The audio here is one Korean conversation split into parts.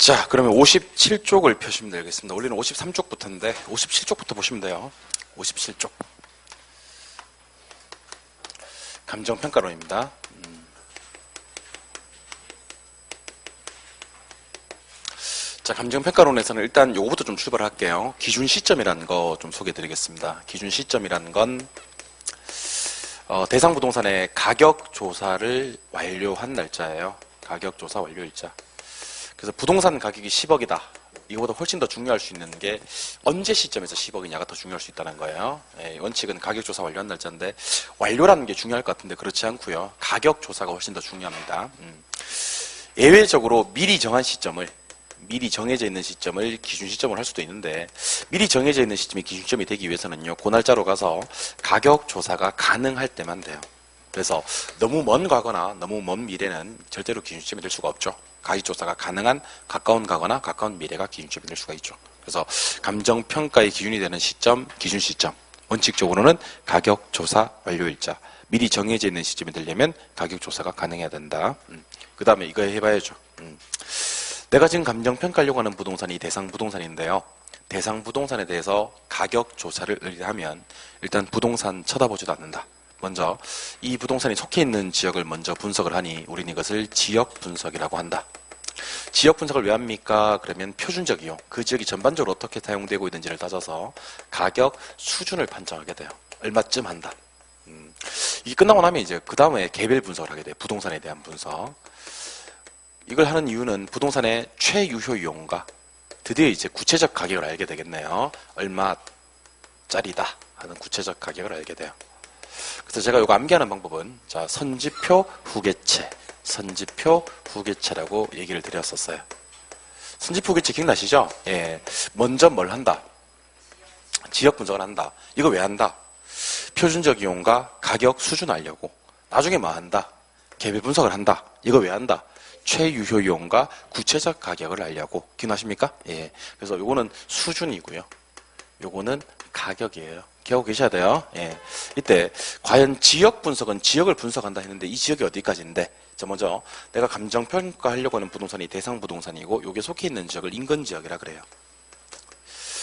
자, 그러면 57쪽을 펴시면 되겠습니다. 원래는 53쪽부터인데 57쪽부터 보시면 돼요. 57쪽. 감정평가론입니다. 자, 감정평가론에서는 일단 요거부터 좀 출발할게요. 기준 시점이라는 거 좀 소개해 드리겠습니다. 기준 시점이라는 건 대상 부동산의 가격 조사를 완료한 날짜예요. 가격 조사 완료일자. 그래서 부동산 가격이 10억이다. 이거보다 훨씬 더 중요할 수 있는 게 언제 시점에서 10억이냐가 더 중요할 수 있다는 거예요. 원칙은 가격 조사 완료한 날짜인데 완료라는 게 중요할 것 같은데 그렇지 않고요. 가격 조사가 훨씬 더 중요합니다. 예외적으로 미리 정해져 있는 시점을 기준 시점으로 할 수도 있는데 미리 정해져 있는 시점이 기준 시점이 되기 위해서는요. 그 날짜로 가서 가격 조사가 가능할 때만 돼요. 그래서 너무 먼 과거나 너무 먼 미래는 절대로 기준 시점이 될 수가 없죠. 가격 조사가 가능한 가까운 과거나 가까운 미래가 기준 시점이 될 수가 있죠. 그래서 감정평가의 기준이 되는 시점, 기준 시점. 원칙적으로는 가격 조사 완료일자. 미리 정해져 있는 시점이 되려면 가격 조사가 가능해야 된다. 그 다음에 이거 해봐야죠. 내가 지금 감정평가하려고 하는 부동산이 대상 부동산인데요. 대상 부동산에 대해서 가격 조사를 의뢰하면 일단 부동산 쳐다보지도 않는다. 먼저 이 부동산이 속해 있는 지역을 먼저 분석을 하니 우리는 이것을 지역 분석이라고 한다. 지역 분석을 왜 합니까? 그러면 표준적 이용, 그 지역이 전반적으로 어떻게 사용되고 있는지를 따져서 가격 수준을 판정하게 돼요. 얼마쯤 한다. 이게 끝나고 나면 이제 그 다음에 개별 분석을 하게 돼요. 부동산에 대한 분석. 이걸 하는 이유는 부동산의 최유효 이용과 드디어 이제 구체적 가격을 알게 되겠네요. 얼마짜리다 하는 구체적 가격을 알게 돼요. 그래서 제가 이거 암기하는 방법은 자, 선지표 후계체라고 얘기를 드렸었어요. 선지표 후계체 기억나시죠? 예, 먼저 뭘 한다? 지역 분석을 한다. 이거 왜 한다? 표준적 이용과 가격 수준 알려고. 나중에 뭐 한다? 개별 분석을 한다. 이거 왜 한다? 최유효 이용과 구체적 가격을 알려고. 기억나십니까? 예. 그래서 요거는 수준이고요. 요거는 가격이에요. 기억하고 계셔야 돼요. 예. 이때 과연 지역 분석은 지역을 분석한다 했는데 이 지역이 어디까지인데? 자, 먼저 내가 감정평가하려고 하는 부동산이 대상 부동산이고 요게 속해 있는 지역을 인근 지역이라 그래요.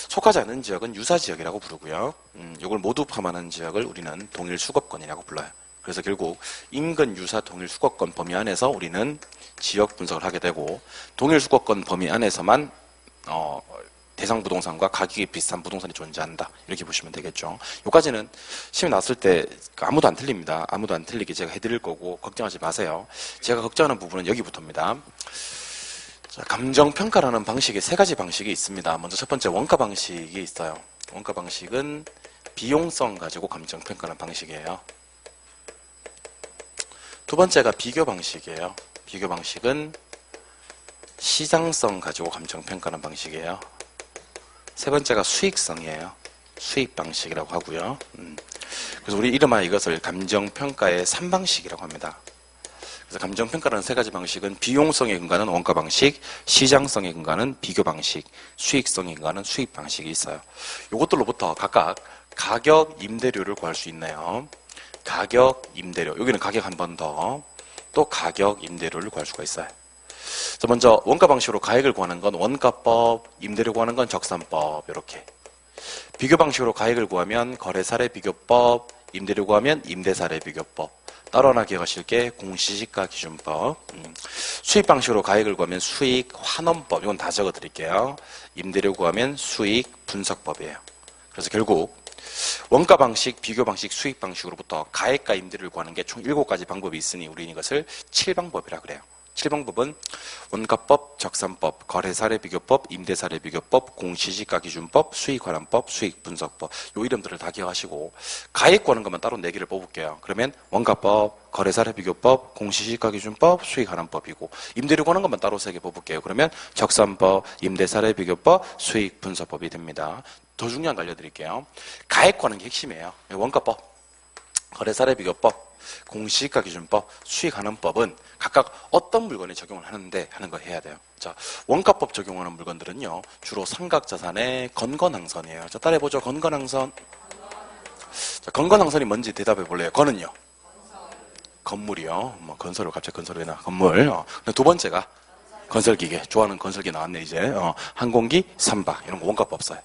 속하지 않는 지역은 유사 지역이라고 부르고요. 요걸 모두 포함하는 지역을 우리는 동일 수급권이라고 불러요. 그래서 결국 인근 유사 동일 수거권 범위 안에서 우리는 지역 분석을 하게 되고 동일 수거권 범위 안에서만 대상 부동산과 가격이 비슷한 부동산이 존재한다. 이렇게 보시면 되겠죠. 여기까지는 시험 나왔을 때 아무도 안 틀립니다. 아무도 안 틀리게 제가 해드릴 거고 걱정하지 마세요. 제가 걱정하는 부분은 여기부터입니다. 자, 감정평가라는 방식에 세 가지 방식이 있습니다. 먼저 첫 번째 원가 방식이 있어요. 원가 방식은 비용성 가지고 감정평가하는 방식이에요. 두 번째가 비교 방식이에요. 비교 방식은 시장성 가지고 감정평가하는 방식이에요. 세 번째가 수익성이에요. 수익 방식이라고 하고요. 그래서 우리 이름하여 이것을 감정평가의 3방식이라고 합니다. 그래서 감정평가라는 세 가지 방식은 비용성에 근거하는 원가 방식, 시장성에 근거하는 비교 방식, 수익성에 근거하는 수익 방식이 있어요. 이것들로부터 각각 가격, 임대료를 구할 수 있네요. 가격, 임대료. 여기는 가격 한 번 더. 또 가격, 임대료를 구할 수가 있어요. 자, 먼저 원가 방식으로 가액을 구하는 건 원가법, 임대료 구하는 건 적산법. 이렇게. 비교 방식으로 가액을 구하면 거래사례 비교법, 임대료 구하면 임대사례 비교법. 따로 하나 기억하실 게 공시지가 기준법. 수익 방식으로 가액을 구하면 수익 환원법. 이건 다 적어 드릴게요. 임대료 구하면 수익 분석법이에요. 그래서 결국 원가 방식, 비교 방식, 수익 방식으로부터 가액과 임대료를 구하는 게 총 7가지 방법이 있으니 우리는 이것을 7방법이라 그래요. 7방법은 원가법, 적산법, 거래사례 비교법, 임대사례 비교법, 공시지가 기준법, 수익환원법, 수익분석법. 요 이름들을 다 기억하시고 가액 구하는 것만 따로 4개를 뽑을게요. 그러면 원가법, 거래사례 비교법, 공시지가 기준법, 수익환원법이고 임대료 구하는 것만 따로 3개 뽑을게요. 그러면 적산법, 임대사례 비교법, 수익분석법이 됩니다. 더 중요한 거 알려드릴게요. 가액 구하는 게 핵심이에요. 원가법, 거래사례 비교법, 공시지가 기준법, 수익환원법은 각각 어떤 물건에 적용을 하는데 하는 거 해야 돼요. 자, 원가법 적용하는 물건들은요. 주로 삼각자산의 건건항선이에요. 자, 따라해보죠. 건건항선. 자, 건건항선이 뭔지 대답해 볼래요. 건은요? 건물이요. 뭐 건설을 갑자기 건설이나 건물. 두 번째가 건설기계. 좋아하는 건설기 나왔네, 이제. 항공기, 선박. 이런 거 원가법 써요.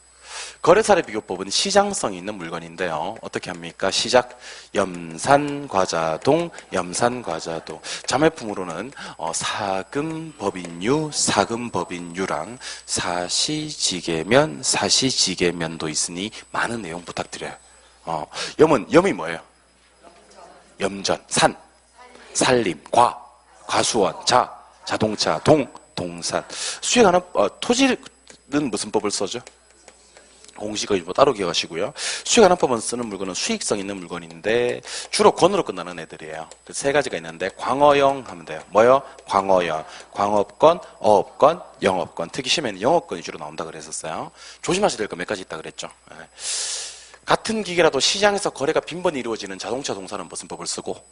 거래사례 비교법은 시장성이 있는 물건인데요. 어떻게 합니까? 시작. 염산과자동, 염산과자동. 자매품으로는 사금법인유, 사금법인유랑 사시지게면, 사시지게면도 있으니 많은 내용 부탁드려요. 염이 뭐예요? 염전, 산, 산림, 과수원, 자동차, 동산. 수익하는 토지는 무슨 법을 써죠? 공시거의 뭐 따로 기억하시고요. 수익환원법은 쓰는 물건은 수익성 있는 물건인데 주로 건으로 끝나는 애들이에요. 그래서 세 가지가 있는데 광어영 하면 돼요. 뭐요? 광어영. 광업건, 어업건, 영업건. 특히 시험에는 영업건이 주로 나온다 그랬었어요. 조심하셔야 될 거 몇 가지 있다 그랬죠. 같은 기계라도 시장에서 거래가 빈번히 이루어지는 자동차 동사는 무슨 법을 쓰고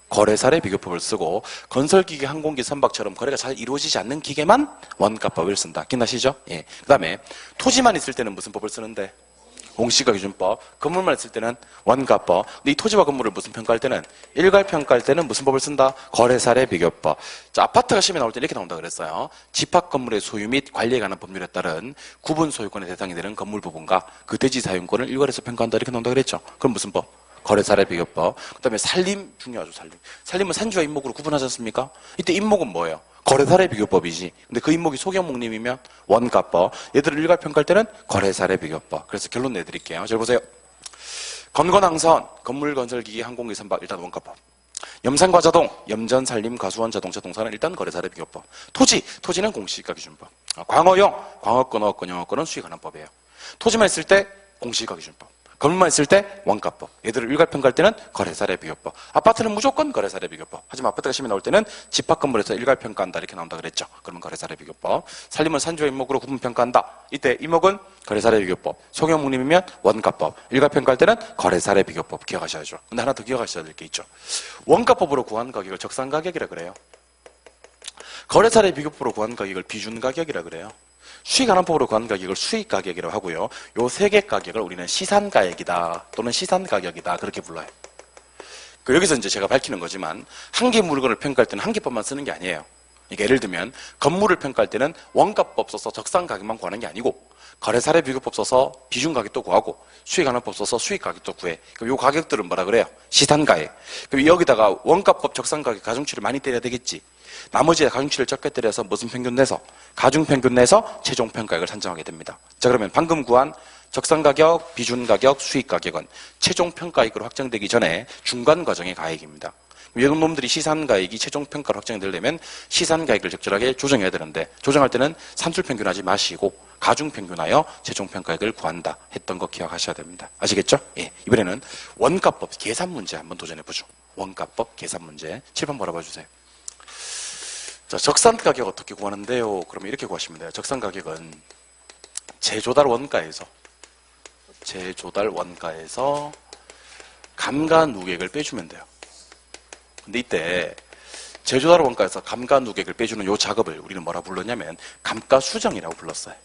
거래사례 비교법을 쓰고 건설기계, 항공기, 선박처럼 거래가 잘 이루어지지 않는 기계만 원가법을 쓴다. 기억나시죠? 예. 그 다음에 토지만 있을 때는 무슨 법을 쓰는데? 공시가기준법. 건물만 있을 때는 원가법. 근데 이 토지와 건물을 무슨 평가할 때는? 일괄평가할 때는 무슨 법을 쓴다? 거래사례 비교법. 자, 아파트가 시험에 나올 때 이렇게 나온다 그랬어요. 집합 건물의 소유 및 관리에 관한 법률에 따른 구분 소유권의 대상이 되는 건물 부분과 그 대지 사용권을 일괄해서 평가한다 이렇게 나온다 그랬죠. 그럼 무슨 법? 거래사례 비교법. 그 다음에 산림 중요하죠. 산림은 산지와 임목으로 구분하지 않습니까? 이때 임목은 뭐예요? 거래사례 비교법이지. 근데 그 임목이 소경목림이면 원가법. 얘들을 일괄평가할 때는 거래사례 비교법. 그래서 결론 내드릴게요. 잘 보세요. 건건항선, 건물, 건설기기, 항공기, 선박 일단 원가법. 염산과자동, 염전, 산림, 가수원, 자동차, 동사는 일단 거래사례 비교법. 토지는 공시가기준법. 광어용, 광어권, 어업권, 영업권은 수익환원법이에요. 토지만 있을 때 공시가기준법. 건물만 있을 때 원가법. 얘들을 일괄평가할 때는 거래사례 비교법. 아파트는 무조건 거래사례 비교법. 하지만 아파트가 시험에 나올 때는 집합건물에서 일괄평가한다 이렇게 나온다 그랬죠. 그러면 거래사례 비교법. 산림은 산지와 임목으로 구분평가한다. 이때 임목은 거래사례 비교법. 소경목림이면 원가법. 일괄평가할 때는 거래사례 비교법. 기억하셔야죠. 근데 하나 더 기억하셔야 될 게 있죠. 원가법으로 구한 가격을 적산가격이라 그래요. 거래사례 비교법으로 구한 가격을 비준가격이라 그래요. 수익환원법으로 구한 가격을 수익가격이라고 하고요. 요 세 개 가격을 우리는 시산가액이다 또는 시산가격이다 그렇게 불러요. 여기서 이제 제가 밝히는 거지만 한 개 물건을 평가할 때는 한 개법만 쓰는 게 아니에요. 그러니까 예를 들면 건물을 평가할 때는 원가법 써서 적산가격만 구하는 게 아니고 거래사례 비교법 써서 비준가격도 구하고 수익환원법 써서 수익가격도 구해. 그럼 요 가격들은 뭐라 그래요? 시산가액. 그럼 여기다가 원가법 적산가격 가중치를 많이 때려야 되겠지. 나머지 가중치를 적게 때려서 무슨 평균 내서? 가중평균 내서 최종평가액을 산정하게 됩니다. 자, 그러면 방금 구한 적산가격, 비준가격, 수익가격은 최종평가액으로 확정되기 전에 중간 과정의 가액입니다. 이런 놈들이 시산가액이 최종평가로 확정되려면 시산가액을 적절하게 조정해야 되는데 조정할 때는 산술평균하지 마시고 가중평균하여 최종평가액을 구한다 했던 거 기억하셔야 됩니다. 아시겠죠? 예. 이번에는 원가법 계산 문제 한번 도전해보죠. 원가법 계산 문제. 칠판 바라봐 주세요. 자, 적산가격 어떻게 구하는데요? 그러면 이렇게 구하시면 돼요. 적산가격은 제조달 원가에서 감가누계액을 빼주면 돼요. 근데 이때 제조달 원가에서 감가누계액을 빼주는 요 작업을 우리는 뭐라 불렀냐면 감가수정이라고 불렀어요.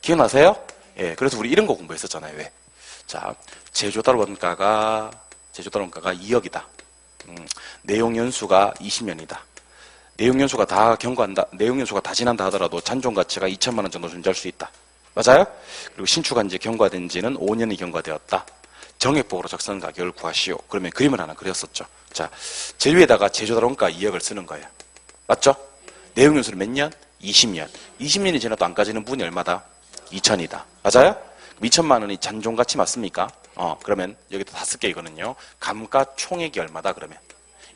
기억나세요? 예, 그래서 우리 이런 거 공부했었잖아요. 왜? 자, 제조달 원가가 2억이다. 내용연수가 20년이다. 내용연수가 다 지난다 하더라도 잔존 가치가 2천만 원 정도 존재할 수 있다. 맞아요? 그리고 신축한 지 경과된 지는 5년이 경과되었다. 정액복으로 적산 가격을 구하시오. 그러면 그림을 하나 그렸었죠. 자, 제일 위에다가 제조달 원가 2억을 쓰는 거예요. 맞죠? 내용연수는 몇 년? 20년. 20년이 지나도 안 까지는 부분이 얼마다? 2천이다. 맞아요? 2천만 원이 잔존 가치 맞습니까? 그러면 여기다 다 쓸게 이거는요. 감가 총액이 얼마다 그러면?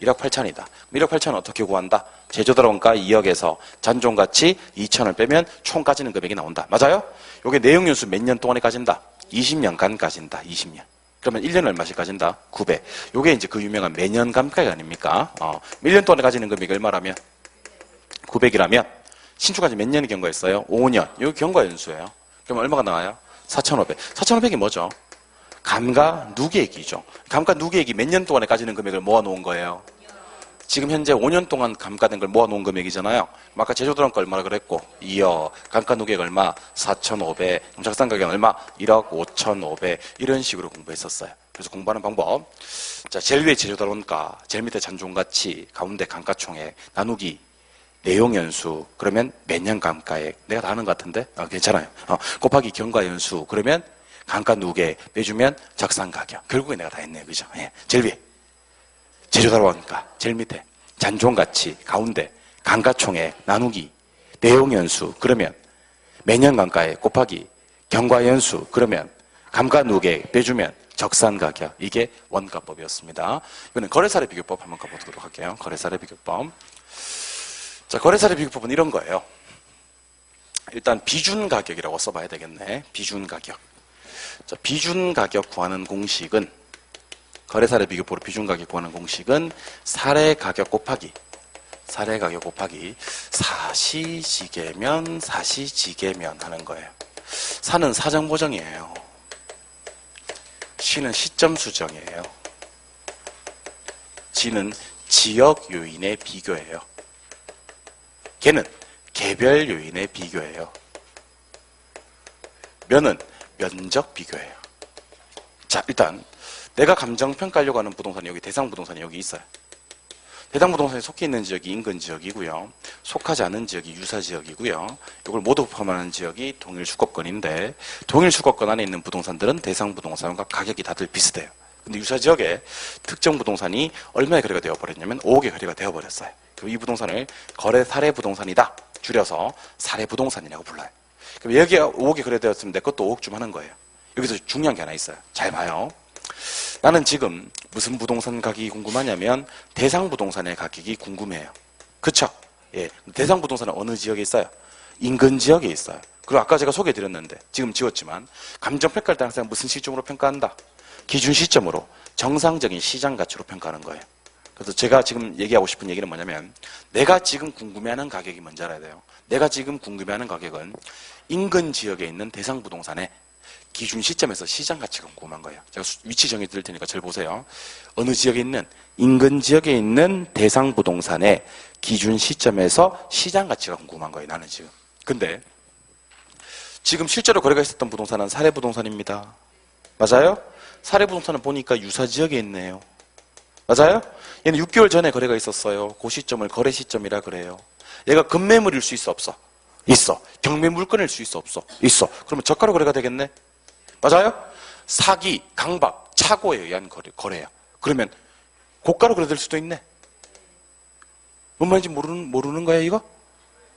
1억 8천이다. 1억 8천은 어떻게 구한다? 제조달 원가 2억에서 잔존가치 2천을 빼면 총 까지는 금액이 나온다. 맞아요? 요게 내용연수 몇 년 동안에 까진다? 20년간 까진다. 20년. 그러면 1년 얼마씩 까진다? 900. 요게 이제 그 유명한 매년 감가액 아닙니까? 1년 동안에 까지는 금액이 얼마라면? 900이라면 신축한 지 몇 년이 경과했어요? 5년. 요게 경과연수예요. 그러면 얼마가 나와요? 4,500. 4,500이 뭐죠? 감가누계액이죠. 감가누계액이 몇 년 동안에 까지는 금액을 모아놓은 거예요. 지금 현재 5년 동안 감가된 걸 모아놓은 금액이잖아요. 아까 제조달 원가 얼마나 그랬고 2억, 감가누계액 얼마? 4,500, 적산가격 얼마? 1억 5,500 이런 식으로 공부했었어요. 그래서 공부하는 방법. 자, 제일 위에 제조달 원가, 제일 밑에 잔존가치, 가운데 감가총액, 나누기 내용연수 그러면 매년 감가액 내가 다 아는 것 같은데 괜찮아요. 곱하기 경과연수 그러면 감가 누계 빼주면 적산가격. 결국에 내가 다 했네요. 그죠? 예. 제일 위에 재료다로하니까 제일 밑에 잔존가치 가운데 감가총액 나누기 내용연수 그러면 매년 감가액 곱하기 경과연수 그러면 감가 누계 빼주면 적산가격. 이게 원가법이었습니다. 이번엔 거래사례 비교법 한번 가보도록 할게요. 거래사례 비교법. 자, 거래사례 비교법은 이런 거예요. 일단 비준가격이라고 써봐야 되겠네. 비준가격. 자, 비준가격 구하는 공식은 거래사례 비교법으로 비준가격 구하는 공식은 사례가격 곱하기 사시지계면 사시지계면 하는 거예요. 사는 사정보정이에요. 시는 시점 수정이에요. 지는 지역 요인의 비교예요. 개는 개별 요인의 비교예요. 면은 면적 비교예요. 자, 일단 내가 감정평가하려고 하는 부동산이 여기 대상부동산이 여기 있어요. 대상부동산에 속해 있는 지역이 인근지역이고요. 속하지 않은 지역이 유사지역이고요. 이걸 모두 포함하는 지역이 동일수거권인데 동일수거권 안에 있는 부동산들은 대상부동산과 가격이 다들 비슷해요. 근데 유사지역에 특정 부동산이 얼마에 거래가 되어버렸냐면 5억에 거래가 되어버렸어요. 그럼 이 부동산을 거래사례부동산이다. 줄여서 사례부동산이라고 불러요. 그럼 여기가 5억에 거래되었으면 내 것도 5억 좀 하는 거예요. 여기서 중요한 게 하나 있어요. 잘 봐요. 나는 지금 무슨 부동산 가격이 궁금하냐면 대상부동산의 가격이 궁금해요. 그쵸? 예. 대상부동산은 어느 지역에 있어요? 인근 지역에 있어요. 그리고 아까 제가 소개해드렸는데 지금 지웠지만 감정평가할 때 항상 무슨 시점으로 평가한다? 기준 시점으로 정상적인 시장 가치로 평가하는 거예요. 그래서 제가 지금 얘기하고 싶은 얘기는 뭐냐면 내가 지금 궁금해하는 가격이 뭔지 알아야 돼요. 내가 지금 궁금해하는 가격은 인근 지역에 있는 대상부동산의 기준 시점에서 시장 가치가 궁금한 거예요. 제가 위치 정해 드릴 테니까 잘 보세요. 어느 지역에 있는 인근 지역에 있는 대상부동산의 기준 시점에서 시장 가치가 궁금한 거예요. 나는 지금. 근데 지금 실제로 거래가 있었던 부동산은 사례부동산입니다. 맞아요? 사례부동산은 보니까 유사지역에 있네요. 맞아요? 얘는 6개월 전에 거래가 있었어요. 그 시점을 거래 시점이라 그래요. 얘가 급매물일 수 있어 없어? 있어. 경매물건일 수 있어 없어? 있어. 그러면 저가로 거래가 되겠네? 맞아요? 사기, 강박, 착오에 의한 거래야. 그러면 고가로 거래될 수도 있네. 뭔 말인지 모르는 거야 이거?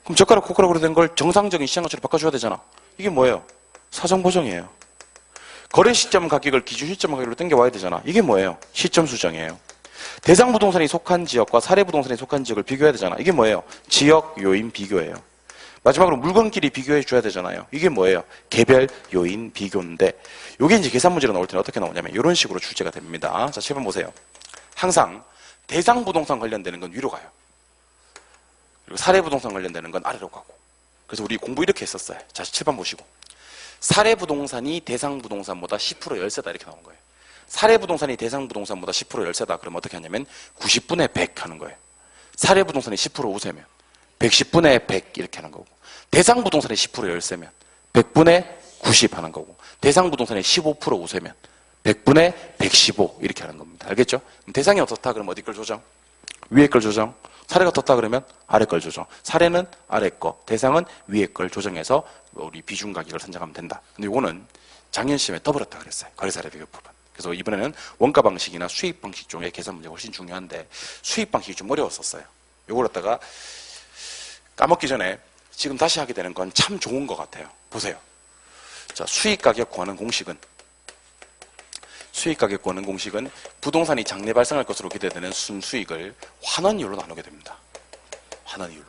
그럼 저가로 고가로 거래된 걸 정상적인 시장 가치로 바꿔줘야 되잖아. 이게 뭐예요? 사정보정이에요. 거래 시점 가격을 기준 시점 가격으로 당겨와야 되잖아. 이게 뭐예요? 시점 수정이에요. 대상부동산이 속한 지역과 사례부동산이 속한 지역을 비교해야 되잖아. 이게 뭐예요? 지역 요인 비교예요. 마지막으로 물건끼리 비교해 줘야 되잖아요. 이게 뭐예요? 개별 요인 비교인데 이게 이제 계산 문제로 나올 때는 어떻게 나오냐면 이런 식으로 출제가 됩니다. 자, 7번 보세요. 항상 대상부동산 관련되는 건 위로 가요. 그리고 사례부동산 관련되는 건 아래로 가고. 그래서 우리 공부 이렇게 했었어요. 자, 7번 보시고. 사례부동산이 대상부동산보다 10% 열세다 이렇게 나온 거예요. 사례부동산이 대상부동산보다 10% 열세다 그러면 어떻게 하냐면 90분의 100 하는 거예요. 사례부동산이 10% 우세면 110분의 100 이렇게 하는 거고 대상부동산이 10% 열세면 100분의 90 하는 거고 대상부동산이 15% 우세면 100분의 115 이렇게 하는 겁니다. 알겠죠? 대상이 어떻다 그러면 어디 걸 조정? 위에 걸 조정. 사례가 어떻다 그러면 아래 걸 조정. 사례는 아래 거, 대상은 위에 걸 조정해서 우리 비중 가격을 선정하면 된다. 근데 이거는 작년 시험에 떠버렸다 그랬어요. 거래사례 비교법은. 그래서 이번에는 원가 방식이나 수익 방식 중에 계산 문제가 훨씬 중요한데 수익 방식이 좀 어려웠었어요. 요걸 갖다가 까먹기 전에 지금 다시 하게 되는 건 참 좋은 것 같아요. 보세요. 자, 수익 가격 구하는 공식은 부동산이 장래 발생할 것으로 기대되는 순수익을 환원율로 나누게 됩니다. 환원율로.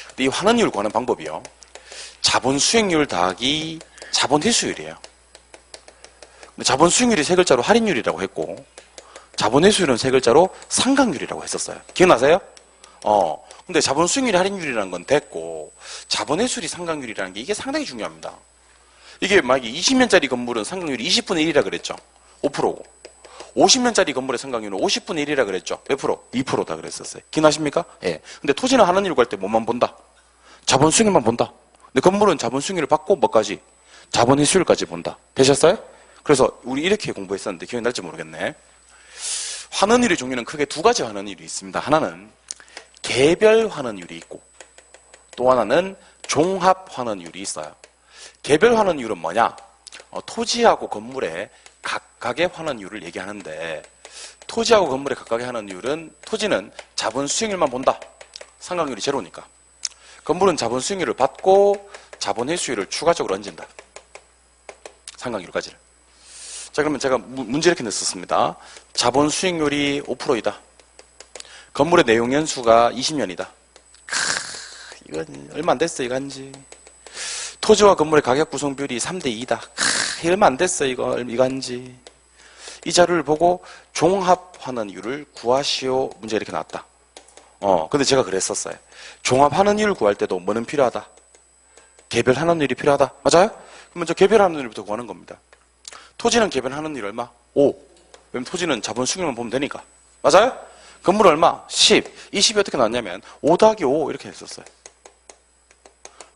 근데 이 환원율 구하는 방법이요. 자본 수익률 더하기 자본 회수율이에요. 근데 자본 수익률이 세 글자로 할인율이라고 했고 자본 회수율은 세 글자로 상각률이라고 했었어요. 기억나세요? 근데 자본 수익률이 할인율이라는 건 됐고 자본 회수율이 상각률이라는 게 이게 상당히 중요합니다. 이게 만약에 20년짜리 건물은 상각률이 20분의 1이라 그랬죠. 5%고 50년짜리 건물의 상각률은 50분의 1이라 그랬죠. 몇 프로? 2%다 그랬었어요. 기억나십니까? 예. 근데 토지는 환원율 구할 때 뭐만 본다? 자본 수익률만 본다. 근데 건물은 자본 수익률을 받고 뭐까지? 자본 회수율까지 본다. 되셨어요? 그래서 우리 이렇게 공부했었는데 기억이 날지 모르겠네. 환원율의 종류는 크게 두 가지 환원율이 있습니다. 하나는 개별 환원율이 있고 또 하나는 종합환원율이 있어요. 개별 환원율은 뭐냐? 토지하고 건물의 각각의 환원율을 얘기하는데, 토지하고 건물의 각각의 환원율은, 토지는 자본 수익률만 본다. 상각률이 제로니까. 건물은 자본 수익률을 받고 자본 회수율을 추가적으로 얹는다. 상각률까지를. 자, 그러면 제가 문제 이렇게 냈었습니다. 자본 수익률이 5%이다. 건물의 내용 연수가 20년이다. 이건 얼마 안 됐어, 이거 한지. 토지와 건물의 가격 구성 비율이 3대2다. 얼마 안 됐어, 이거 한지. 이 자료를 보고 종합 환원율을 구하시오. 문제가 이렇게 나왔다. 근데 제가 그랬었어요. 종합 환원율 구할 때도 뭐는 필요하다? 개별 환원율이 필요하다. 맞아요? 그럼 저 개별 환원율부터 구하는 겁니다. 토지는 개별 환원율 얼마? 5. 왜냐면 토지는 자본 수익률만 보면 되니까. 맞아요? 건물 얼마? 10. 이 10이 어떻게 나왔냐면 5 더하기 5 이렇게 했었어요.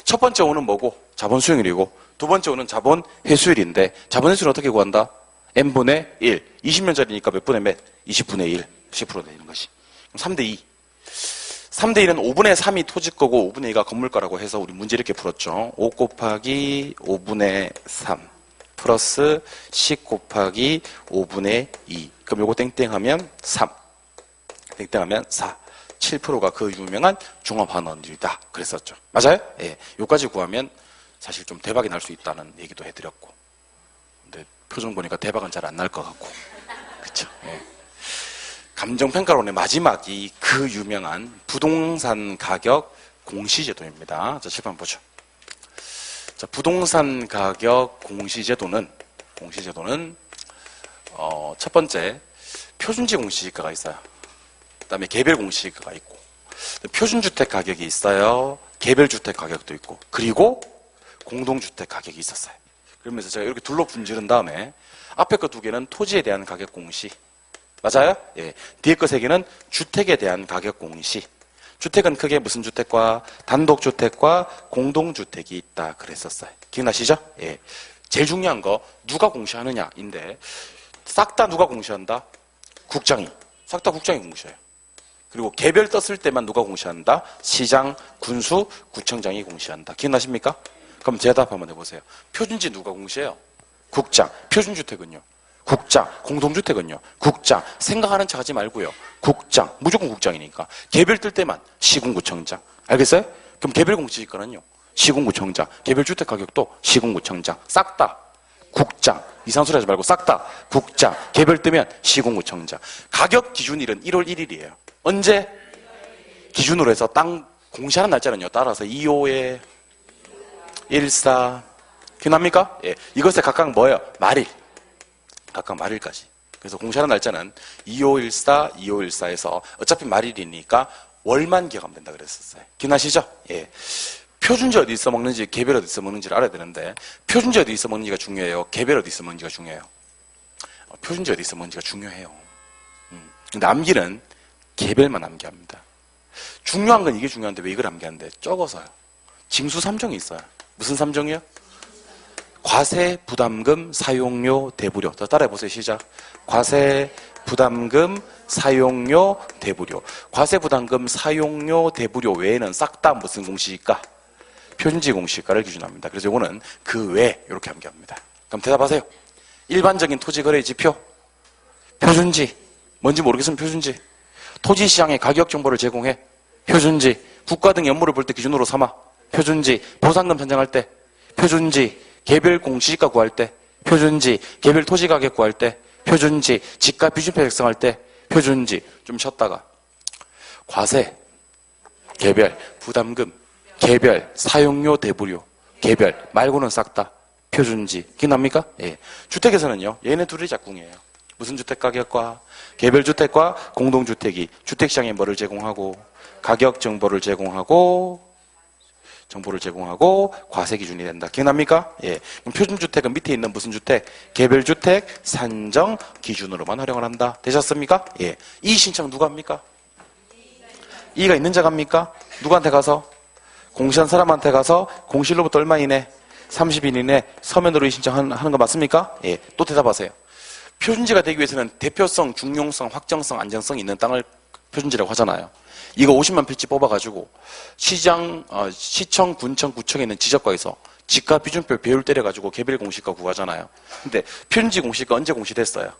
첫 번째 5는 뭐고? 자본 수익률이고, 두 번째 5는 자본 회수율인데, 자본 회수율은 어떻게 구한다? n분의 1. 20년짜리니까 몇 분의 몇? 20분의 1. 10% 되는 것이. 3대2. 3대1은 5분의 3이 토지 거고 5분의 2가 건물 거라고 해서 우리 문제 이렇게 풀었죠. 5 곱하기 5분의 3 플러스 10 곱하기 5분의 2. 그럼 요거 땡땡하면 3. 땡땡하면 4. 7%가 그 유명한 종합환원율이다. 그랬었죠. 맞아요? 예. 요까지 구하면 사실 좀 대박이 날 수 있다는 얘기도 해드렸고. 근데 표정 보니까 대박은 잘 안 날 것 같고. 그쵸? 예. 감정평가론의 마지막이 그 유명한 부동산 가격 공시제도입니다. 자, 칠판 보죠. 자, 부동산 가격 공시제도는 첫 번째 표준지 공시지가가 있어요. 그 다음에 개별 공시지가가 있고, 표준주택 가격이 있어요. 개별주택 가격도 있고, 그리고 공동주택 가격이 있었어요. 그러면서 제가 이렇게 둘로 분지른 다음에 앞에 거 두 개는 토지에 대한 가격 공시. 맞아요? 예. 뒤에 거 세 개는 주택에 대한 가격 공시. 주택은 크게 무슨 주택과 단독주택과 공동주택이 있다 그랬었어요. 기억나시죠? 예. 제일 중요한 거 누가 공시하느냐인데, 싹 다 누가 공시한다? 국장이. 싹 다 국장이 공시해요. 그리고 개별 떴을 때만 누가 공시한다? 시장, 군수, 구청장이 공시한다. 기억나십니까? 그럼 대답 한번 해보세요. 표준지 누가 공시해요? 국장. 표준주택은요? 국장. 공동주택은요? 국장. 생각하는 척 하지 말고요. 국장. 무조건 국장이니까. 개별 뜰 때만 시군구청장. 알겠어요? 그럼 개별 공시지가는요? 시군구청장. 개별 주택 가격도 시군구청장. 싹 다 국장. 이상한 소리 하지 말고 싹 다 국장. 개별 뜨면 시군구청장. 가격 기준일은 1월 1일이에요. 언제? 기준으로 해서 땅 공시하는 날짜는요. 따라서 2호에 14. 기억납니까? 예. 이것에 각각 뭐예요? 말일. 각각 말일까지. 그래서 공시하는 날짜는 2514, 2514에서 어차피 말일이니까 월만 기억하면 된다 그랬었어요. 기억나시죠? 예. 표준지 어디 있어 먹는지, 개별 어디 있어 먹는지를 알아야 되는데, 표준지 어디 있어 먹는지가 중요해요? 개별 어디 있어 먹는지가 중요해요? 표준지 어디 있어 먹는지가 중요해요. 근데 암기는 개별만 암기합니다. 중요한 건 이게 중요한데 왜 이걸 암기하는데? 적어서요. 징수 3종이 있어요. 무슨 3종이요? 과세, 부담금, 사용료, 대부료. 자, 따라해보세요. 시작. 과세, 부담금, 사용료, 대부료. 과세, 부담금, 사용료, 대부료 외에는 싹 다 무슨 공시지가? 표준지 공시지가를 기준합니다. 그래서 이거는 그 외 이렇게 암기합니다. 그럼 대답하세요. 일반적인 토지거래 지표, 표준지. 뭔지 모르겠으면 표준지. 토지시장의 가격 정보를 제공해, 표준지. 국가 등 업무를 볼 때 기준으로 삼아, 표준지. 보상금 산정할 때, 표준지. 개별 공시지가 구할 때, 표준지. 개별 토지 가격 구할 때, 표준지. 지가 비준표 작성할 때, 표준지. 좀 쉬었다가 과세, 개별, 부담금, 개별, 사용료, 대부료, 개별 말고는 싹 다 표준지. 기억납니까? 예. 주택에서는요, 얘네 둘이 짝꿍이에요. 무슨 주택 가격과 개별 주택과 공동주택이 주택시장에 뭐를 제공하고, 가격 정보를 제공하고 과세 기준이 된다. 기억납니까? 예. 그럼 표준주택은 밑에 있는 무슨 주택? 개별주택 산정 기준으로만 활용을 한다. 되셨습니까? 예. 이의 신청 누가 합니까? 이의가 있는 자가 합니까? 누구한테 가서? 공시한 사람한테 가서 공시일로부터 얼마 이내? 30일 이내 서면으로 이의 신청하는 거 맞습니까? 예. 또 대답하세요. 표준지가 되기 위해서는 대표성, 중용성, 확정성, 안정성이 있는 땅을 표준지라고 하잖아요. 이거 50만 필지 뽑아가지고 시청, 군청, 구청에 있는 지적과에서 지가 비준표 배율 때려가지고 개별 공시가 구하잖아요. 근데 편지 공시가 언제 공시됐어요?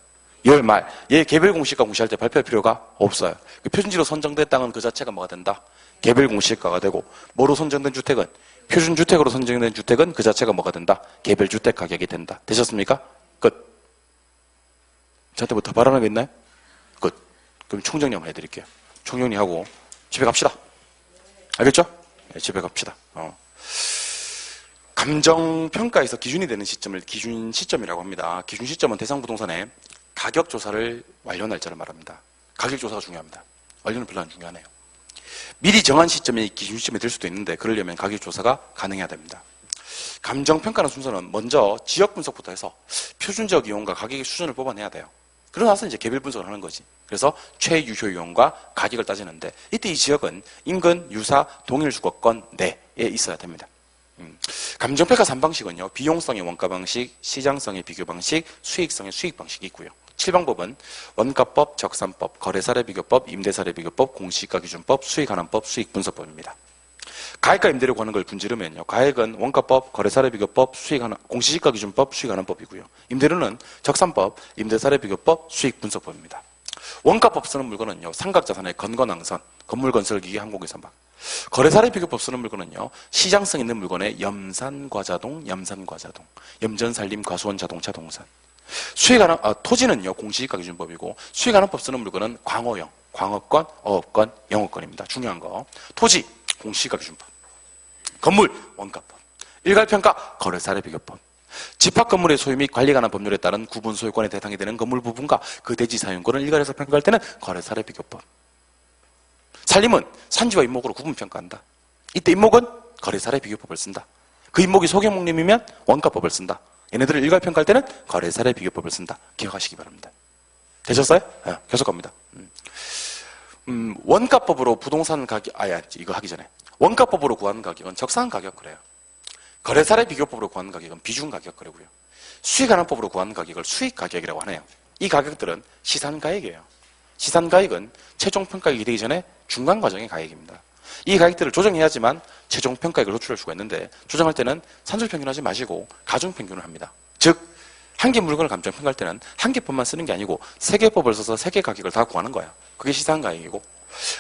2월 말. 얘 개별 공시가 공시할 때 발표할 필요가 없어요. 표준지로 선정된 땅은 그 자체가 뭐가 된다? 개별 공시가가 되고, 뭐로 선정된 주택은? 표준주택으로 선정된 주택은 그 자체가 뭐가 된다? 개별 주택 가격이 된다. 되셨습니까? 끝. 저한테 뭐 더 바라는 게 있나요? 끝. 그럼 총정리 한번 해드릴게요. 총정리하고 집에 갑시다. 알겠죠? 네, 집에 갑시다. 감정평가에서 기준이 되는 시점을 기준 시점이라고 합니다. 기준 시점은 대상부동산의 가격조사를 완료한 날짜를 말합니다. 가격조사가 중요합니다. 완료는 별로 안 중요하네요. 미리 정한 시점이 기준 시점이 될 수도 있는데 그러려면 가격조사가 가능해야 됩니다. 감정평가는 순서는 먼저 지역 분석부터 해서 표준적 이용과 가격의 수준을 뽑아내야 돼요. 그러고 나서 이제 개별 분석을 하는 거지. 그래서 최유효 이용과 가격을 따지는데 이때 이 지역은 인근, 유사, 동일 수거권 내에 있어야 됩니다. 감정평가 3방식은요. 비용성의 원가 방식, 시장성의 비교 방식, 수익성의 수익 방식이 있고요. 7방법은 원가법, 적산법, 거래사례 비교법, 임대사례 비교법, 공시가 기준법, 수익환원법, 수익분석법입니다. 가액과 임대료 구하는 걸 분지르면요. 가액은 원가법, 거래사례 비교법, 공시지가 기준법, 수익환원법이고요. 임대료는 적산법, 임대사례 비교법, 수익분석법입니다. 원가법 쓰는 물건은요. 삼각자산의 건건항선, 건물 건설기기 항공기 선박. 거래사례 비교법 쓰는 물건은요. 시장성 있는 물건의 염산과자동, 염전살림, 과수원, 자동차, 동산. 토지는요. 공시지가 기준법이고 수익환원법 쓰는 물건은 광어형, 광어권, 어업권, 영업권입니다. 중요한 거. 토지, 공시지가 기준법. 건물, 원가법. 일괄평가, 거래사례 비교법. 집합건물의 소유 및 관리에 관한 법률에 따른 구분 소유권에 대상이 되는 건물 부분과 그 대지 사용권을 일괄해서 평가할 때는 거래사례 비교법. 산림은 산지와 임목으로 구분평가한다. 이때 임목은 거래사례 비교법을 쓴다. 그 임목이 소규모림이면 원가법을 쓴다. 얘네들을 일괄평가할 때는 거래사례 비교법을 쓴다. 기억하시기 바랍니다. 되셨어요? 네, 계속 갑니다. 원가법으로 부동산 가격, 이거 하기 전에. 원가법으로 구하는 가격은 적산 가격 그래요. 거래사례 비교법으로 구하는 가격은 비중 가격 그러고요. 수익환원법으로 구하는 가격을 수익 가격이라고 하네요. 이 가격들은 시산 가액이에요. 시산 가액은 최종 평가액이 되기 전에 중간 과정의 가액입니다. 이 가격들을 조정해야지만 최종 평가액을 도출할 수가 있는데 조정할 때는 산술 평균하지 마시고 가중 평균을 합니다. 즉, 한 개 물건을 감정 평가할 때는 한 개 법만 쓰는 게 아니고 세 개 법을 써서 세 개 가격을 다 구하는 거예요. 그게 시산 가액이고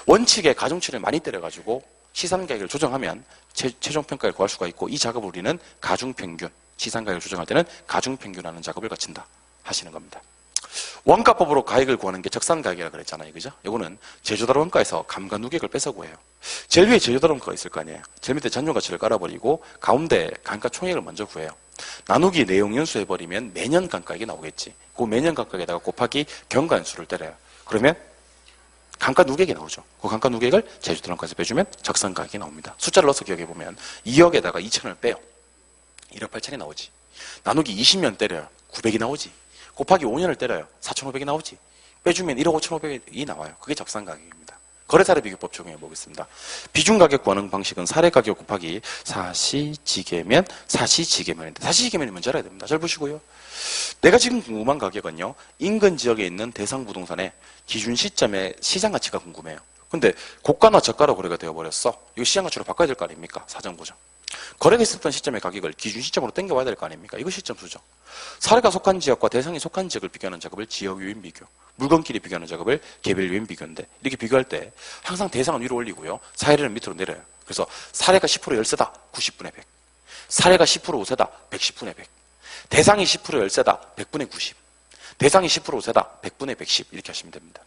원칙에 가중치를 많이 때려가지고 시산 가격을 조정하면 최종 평가를 구할 수가 있고 이 작업을 우리는 가중 평균, 시산 가격을 조정할 때는 가중 평균하는 작업을 거친다 하시는 겁니다. 원가법으로 가액을 구하는 게 적산 가격이라고 그랬잖아요. 그죠? 이거는 제조달 원가에서 감가 누객을 뺏어 구해요. 제일 위에 제조달 원가가 있을 거 아니에요. 제일 밑에 잔존 가치를 깔아버리고 가운데 감가 총액을 먼저 구해요. 나누기 내용 연수 해버리면 매년 감가액이 나오겠지. 그 매년 감가액에다가 곱하기 경관수를 때려요. 그러면 감가 누객이 나오죠. 그 감가 누객을 제조달 원가에서 빼주면 적산 가격이 나옵니다. 숫자를 넣어서 기억해보면 2억에다가 2천을 빼요. 1억 8천이 나오지. 나누기 20년 때려요. 900이 나오지. 곱하기 5년을 때려요. 4,500이 나오지. 빼주면 1억 5,500이 나와요. 그게 적산 가격입니다. 거래사례 비교법 적용해 보겠습니다. 비중 가격 구하는 방식은 사례 가격 곱하기 사시지계면 사시지계면인데 사시지계면이 뭔지 알아야 됩니다. 잘 보시고요. 내가 지금 궁금한 가격은요. 인근 지역에 있는 대상 부동산의 기준 시점의 시장 가치가 궁금해요. 근데 고가나 저가로 거래가 되어버렸어. 이거 시장 가치로 바꿔야 될 거 아닙니까? 사정 보정. 거래가 있었던 시점의 가격을 기준 시점으로 땡겨와야 될 거 아닙니까? 이거 시점 수정. 사례가 속한 지역과 대상이 속한 지역을 비교하는 작업을 지역 요인 비교, 물건끼리 비교하는 작업을 개별 요인 비교인데 이렇게 비교할 때 항상 대상은 위로 올리고요. 사례를 밑으로 내려요. 그래서 사례가 10% 열세다 90분의 100. 사례가 10% 우세다 110분의 100. 대상이 10% 열세다 100분의 90. 대상이 10% 우세다 100분의 110 이렇게 하시면 됩니다.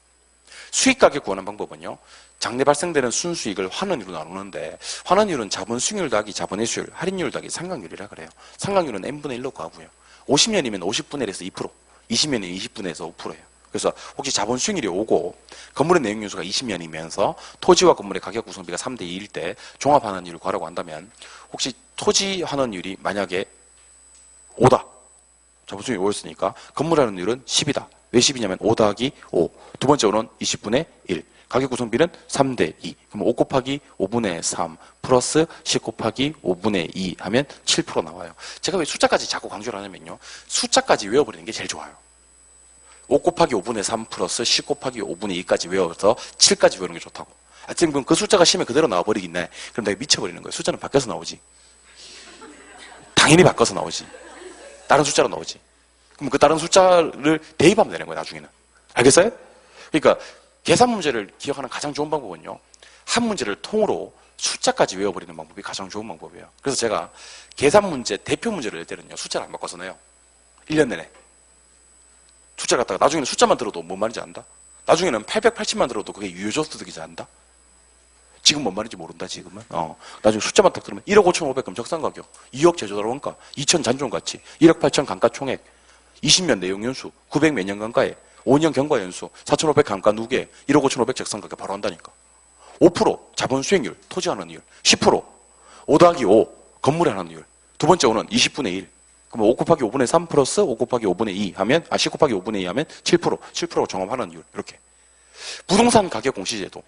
수익 가격 구하는 방법은요. 장래 발생되는 순수익을 환원율로 나누는데 환원율은 자본 수익률 더하기 자본의 수율, 할인율 더하기 상각률이라 그래요. 상각률은 n분의 1로 구하고요. 50년이면 50분의 1에서 2%, 20년이면 20분의 1에서 5%예요. 그래서 혹시 자본 수익률이 5고 건물의 내용 요소가 20년이면서 토지와 건물의 가격 구성비가 3대 2일 때 종합 환원율을 구하라고 한다면 혹시 토지 환원율이 만약에 5다. 자본 수익률이 5였으니까 건물 환원율은 10이다. 왜 10이냐면 5 더하기 5. 두 번째로는 20분의 1. 가격 구성비는 3대 2. 그럼 5 곱하기 5분의 3 플러스 10 곱하기 5분의 2 하면 7% 나와요. 제가 왜 숫자까지 자꾸 강조를 하냐면요. 숫자까지 외워버리는 게 제일 좋아요. 5 곱하기 5분의 3 플러스 10 곱하기 5분의 2까지 외워서 7까지 외우는 게 좋다고. 지금 그 숫자가 시험에 그대로 나와버리겠네. 그럼 내가 미쳐버리는 거예요. 숫자는 바뀌어서 나오지. 당연히 바꿔서 나오지. 다른 숫자로 나오지. 그럼 그 다른 숫자를 대입하면 되는 거예요, 나중에는. 알겠어요? 그러니까 계산 문제를 기억하는 가장 좋은 방법은요, 한 문제를 통으로 숫자까지 외워버리는 방법이 가장 좋은 방법이에요. 그래서 제가 계산 문제, 대표 문제를 낼 때는요, 숫자를 안 바꿔서 내요. 1년 내내. 숫자를 갖다가 나중에는 숫자만 들어도 뭔 말인지 안다? 나중에는 880만 들어도 그게 유효소득이지 않다? 지금 뭔 말인지 모른다, 지금은. 나중에 숫자만 딱 들으면 1억 5,500금 적산가격, 2억 제조달 원가, 2천 잔존가치, 1억 8천 감가총액, 20년 내용연수, 900 몇년 감가에, 5년 경과연수, 4,500 감가 누계, 1억 5,500 적산가격 바로 한다니까. 5% 자본 수익률, 토지 하는 이율, 10% 5 더하기 5 건물에 하는 이율, 두 번째 5는 20분의 1. 그럼 5 곱하기 5분의 3 플러스 5 곱하기 5분의 2 하면 10 곱하기 5분의 2 하면 7%로 종합하는 이율. 이렇게. 부동산 가격 공시제도.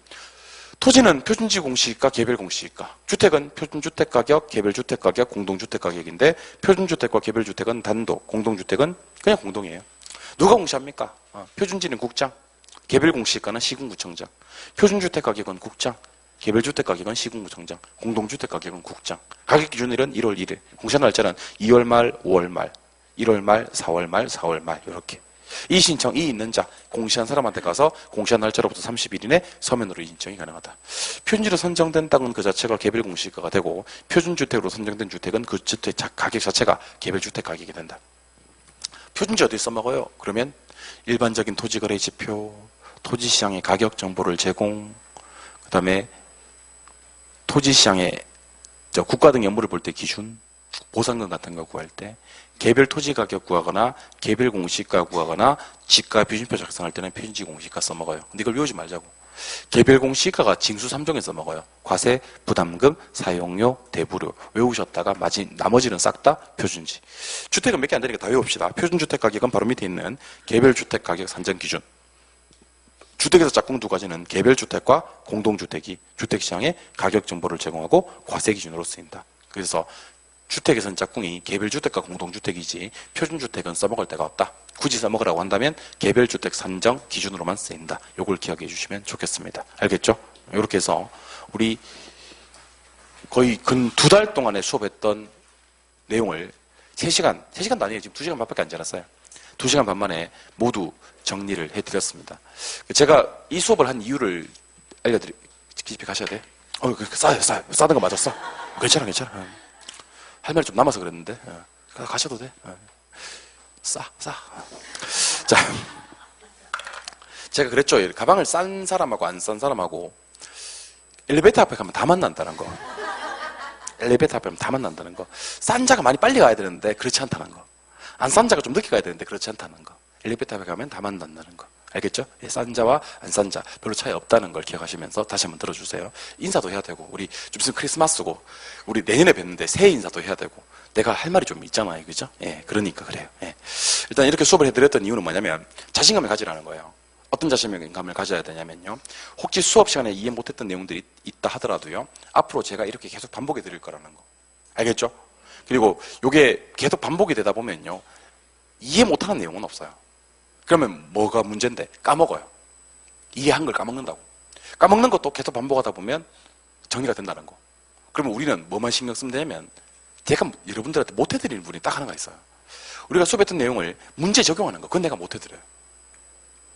토지는 표준지 공시일까 개별 공시일까? 주택은 표준주택가격, 개별주택가격, 공동주택가격인데 표준주택과 개별주택은 단독, 공동주택은 그냥 공동이에요. 누가 공시합니까? 표준지는 국장, 개별공시가는 시군구청장, 표준주택가격은 국장, 개별주택가격은 시군구청장, 공동주택가격은 국장. 가격기준일은 1월 1일, 공시한 날짜는 2월 말, 5월 말, 1월 말, 4월 말, 4월 말 이렇게. 이 신청, 이 있는 자, 공시한 사람한테 가서 공시한 날짜로부터 30일 이내 서면으로 이 신청이 가능하다. 표준지로 선정된 땅은 그 자체가 개별공시가가 되고 표준주택으로 선정된 주택은 그 주택 가격 자체가 개별주택 가격이 된다. 표준지 어디 써먹어요? 그러면 일반적인 토지거래 지표, 토지시장의 가격 정보를 제공, 그 다음에 토지시장의 국가 등 연물을 볼 때 기준, 보상금 같은 거 구할 때, 개별 토지 가격 구하거나 개별 공시가 구하거나 지가 표준표 작성할 때는 표준지 공시가 써먹어요. 근데 이걸 외우지 말자고. 개별 공시가가 징수 3종에 써먹어요. 과세, 부담금, 사용료, 대부료. 외우셨다가 나머지는 싹 다 표준지. 주택은 몇 개 안 되니까 다 외웁시다. 표준주택 가격은 바로 밑에 있는 개별주택 가격 산정 기준. 주택에서 짝꿍 두 가지는 개별주택과 공동주택이 주택시장에 가격 정보를 제공하고 과세 기준으로 쓰인다. 그래서 주택에서는 짝꿍이 개별주택과 공동주택이지 표준주택은 써먹을 데가 없다. 굳이 써먹으라고 한다면 개별주택 산정 기준으로만 쓰인다. 요걸 기억해 주시면 좋겠습니다. 알겠죠? 이렇게 해서 우리 거의 근 2달 동안에 수업했던 내용을 3시간도 아니에요. 지금 2시간 반밖에 안 지났어요. 2시간 반 만에 모두 정리를 해드렸습니다. 제가 이 수업을 한 이유를 집에 가셔야 돼? 싸던 거 맞았어? 괜찮아. 할 말이 좀 남아서 그랬는데 가셔도 돼. 싸. 자, 제가 그랬죠. 가방을 싼 사람하고 안 싼 사람하고 엘리베이터 앞에 가면 다 만난다는 거. 엘리베이터 앞에 가면 다 만난다는 거. 싼 자가 많이 빨리 가야 되는데 그렇지 않다는 거. 안 싼 자가 좀 늦게 가야 되는데 그렇지 않다는 거. 엘리베이터 앞에 가면 다 만난다는 거. 알겠죠? 싼 자와 안 싼 자 별로 차이 없다는 걸 기억하시면서 다시 한번 들어주세요. 인사도 해야 되고 우리 좀 있으면 크리스마스고 우리 내년에 뵙는데 새해 인사도 해야 되고 내가 할 말이 좀 있잖아요. 그죠? 그러니까 그래요. 일단 이렇게 수업을 해드렸던 이유는 뭐냐면 자신감을 가지라는 거예요. 어떤 자신감을 가져야 되냐면요. 혹시 수업 시간에 이해 못했던 내용들이 있다 하더라도요. 앞으로 제가 이렇게 계속 반복해 드릴 거라는 거. 알겠죠? 그리고 이게 계속 반복이 되다 보면요. 이해 못하는 내용은 없어요. 그러면 뭐가 문제인데? 까먹어요. 이해한 걸 까먹는다고. 까먹는 것도 계속 반복하다 보면 정리가 된다는 거. 그러면 우리는 뭐만 신경 쓰면 되냐면 제가 여러분들한테 못해드리는 분이 딱 하나가 있어요. 우리가 수업했던 내용을 문제 적용하는 거. 그건 내가 못해드려요.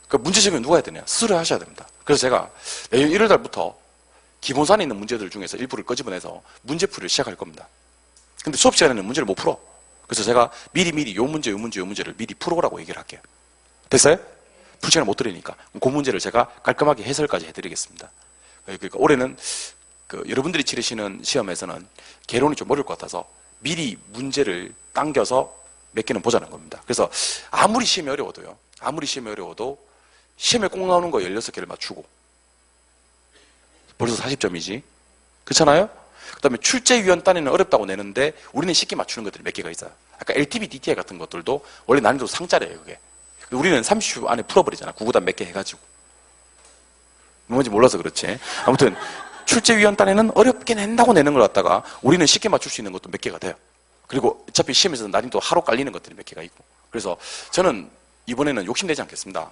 그 문제 적용 누가 해야 되냐? 스스로 하셔야 됩니다. 그래서 제가 내년 1월 달부터 기본산에 있는 문제들 중에서 일부를 끄집어내서 문제풀이를 시작할 겁니다. 근데 수업 시간에는 문제를 못 풀어. 그래서 제가 미리 요 문제를 미리 풀어오라고 얘기를 할게요. 됐어요? 풀 시간을 못 들으니까 그 문제를 제가 깔끔하게 해설까지 해드리겠습니다. 그러니까 올해는 여러분들이 치르시는 시험에서는 개론이 좀 어려울 것 같아서 미리 문제를 당겨서 몇 개는 보자는 겁니다. 그래서 아무리 시험이 어려워도 시험에 꼭 나오는 거 16개를 맞추고 벌써 40점이지. 그렇잖아요? 그 다음에 출제위원 딴에는 어렵다고 내는데 우리는 쉽게 맞추는 것들이 몇 개가 있어요. 아까 LTV, DTI 같은 것들도 원래 난이도 상짜래요. 그게. 우리는 30초 안에 풀어버리잖아. 구구단 몇 개 해가지고. 뭔지 몰라서 그렇지. 아무튼 출제위원 딴에는 어렵게 낸다고 내는 걸 갖다가 우리는 쉽게 맞출 수 있는 것도 몇 개가 돼요. 그리고 어차피 시험에서 난이도 하루 깔리는 것들이 몇 개가 있고. 그래서 저는 이번에는 욕심내지 않겠습니다.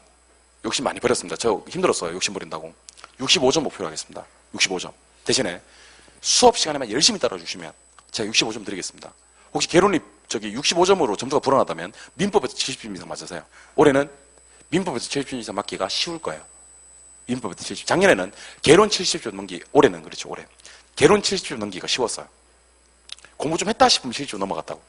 욕심 많이 버렸습니다. 저 힘들었어요. 욕심 버린다고. 65점 목표로 하겠습니다. 65점. 대신에 수업 시간에만 열심히 따라주시면 제가 65점 드리겠습니다. 혹시 개론이 65점으로 점수가 불어나다면 민법에서 70점 이상 맞으세요. 올해는 민법에서 70점 이상 맞기가 쉬울 거예요. 민법에서 70점. 작년에는 개론 70점 넘기, 올해는 그렇죠, 올해. 개론 70점 넘기가 쉬웠어요. 공부 좀 했다 싶으면 70점 넘어갔다고.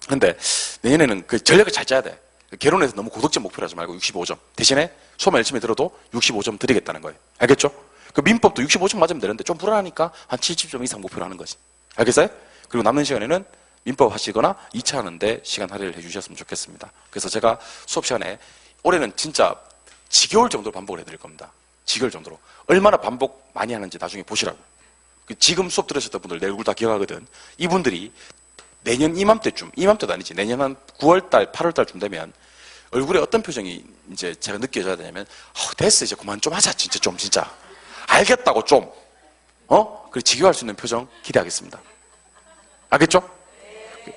근데 내년에는 그 전략을 잘 짜야 돼. 개론에서 너무 고득점 목표로 하지 말고 65점. 대신에 수업만 열심히 들어도 65점 드리겠다는 거예요. 알겠죠? 그 민법도 65점 맞으면 되는데 좀 불안하니까 한 70점 이상 목표로 하는 거지. 알겠어요? 그리고 남는 시간에는 민법 하시거나 2차 하는데 시간 할애를 해주셨으면 좋겠습니다. 그래서 제가 수업 시간에 올해는 진짜 지겨울 정도로 반복을 해드릴 겁니다. 지겨울 정도로. 얼마나 반복 많이 하는지 나중에 보시라고. 지금 수업 들으셨던 분들 내 얼굴 다 기억하거든. 이분들이 내년 이맘때도 아니지. 내년 한 9월달, 8월달쯤 되면 얼굴에 어떤 표정이 이제 제가 느껴져야 되냐면, 됐어. 이제 그만 좀 하자. 진짜. 알겠다고 좀. 그래, 지겨워할 수 있는 표정 기대하겠습니다. 알겠죠?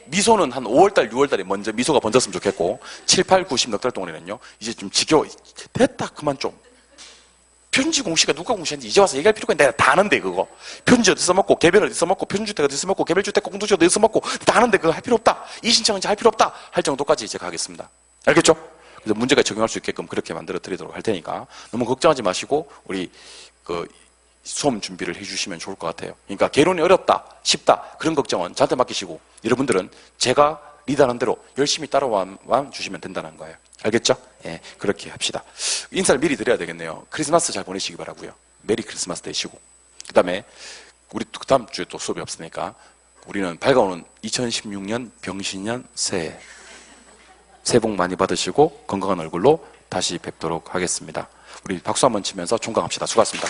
미소는 한 5월달, 6월달에 먼저 미소가 번졌으면 좋겠고, 7, 8, 9, 10 넉 달 동안에는요, 이제 좀 지겨워. 됐다. 그만 좀. 편지 공시가 누가 공시한지 이제 와서 얘기할 필요가 있는데 내가 다 아는데 그거. 편지 어디서 먹고 개별 어디서 먹고 편주택 어디서 먹고 개별주택 공동주택 어디서 먹고 다 아는데 그거 할 필요 없다. 이 신청인지 할 필요 없다. 할 정도까지 제가 하겠습니다. 알겠죠? 그래서 문제가 적용할 수 있게끔 그렇게 만들어 드리도록 할 테니까 너무 걱정하지 마시고 우리 그 수험 준비를 해주시면 좋을 것 같아요. 그러니까 개론이 어렵다, 쉽다 그런 걱정은 저한테 맡기시고 여러분들은 제가 리드하는 대로 열심히 따라와 주시면 된다는 거예요. 알겠죠? 예, 그렇게 합시다. 인사를 미리 드려야 되겠네요. 크리스마스 잘 보내시기 바라고요. 메리 크리스마스 되시고. 그 다음에 우리 그 다음 주에 또 수업이 없으니까 우리는 밝아오는 2016년 병신년 새해 복 많이 받으시고 건강한 얼굴로 다시 뵙도록 하겠습니다. 우리 박수 한번 치면서 총각합시다. 수고하셨습니다.